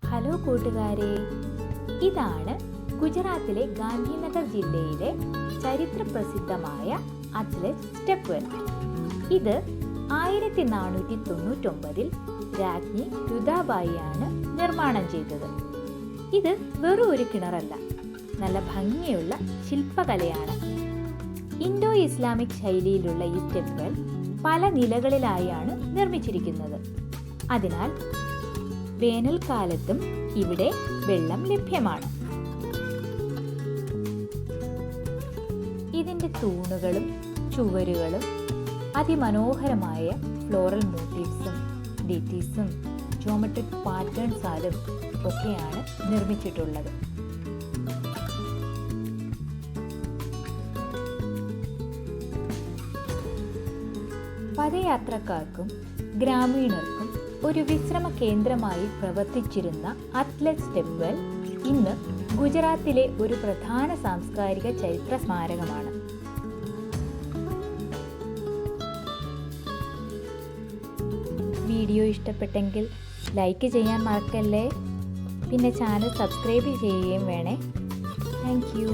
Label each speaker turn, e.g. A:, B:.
A: Hello കൂട്ടുകാരെ, ഇതാണ് ഗുജറാത്തിലെ ഗാന്ധിനഗർ ജില്ലയിലെ ചരിത്ര പ്രസിദ്ധമായ അത്ലറ്റ് സ്റ്റെപ്പ് വെൽ. ഇത് 1499 രാജ്ഞി രുദാബായിയാണ് നിർമ്മാണം ചെയ്തത്. ഇത് വെറും ഒരു കിണറല്ല, നല്ല ഭംഗിയുള്ള ശില്പകലയാണ്. ഇൻഡോ ഇസ്ലാമിക് ശൈലിയിലുള്ള ഈ സ്റ്റെപ്പ് വെൽ പല നിലകളിലായാണ് നിർമ്മിച്ചിരിക്കുന്നത്. അതിനാൽ വേനൽക്കാലത്തും ഇവിടെ വെള്ളം ലഭ്യമാണ്. ഇതിൻ്റെ തൂണുകളും ചുവരുകളും അതിമനോഹരമായ ഫ്ലോറൽ മോട്ടീവ്സും ഡീറ്റീസും ജോമെട്രിക് പാറ്റേൺസാലും ഒക്കെയാണ് നിർമ്മിച്ചിട്ടുള്ളത്. പദയാത്രക്കാർക്കും ഗ്രാമീണർക്കും ഒരു വിശ്രമ കേന്ദ്രമായി പ്രവർത്തിച്ചിരുന്ന അത്ലറ്റ് സ്റ്റെപ്പ് വെൽ ഇന്ന് ഗുജറാത്തിലെ ഒരു പ്രധാന സാംസ്കാരിക ചരിത്ര സ്മാരകമാണ്. വീഡിയോ ഇഷ്ടപ്പെട്ടെങ്കിൽ ലൈക്ക് ചെയ്യാൻ മറക്കല്ലേ. പിന്നെ ചാനൽ സബ്സ്ക്രൈബ് ചെയ്യുകയും വേണേ. Thank you.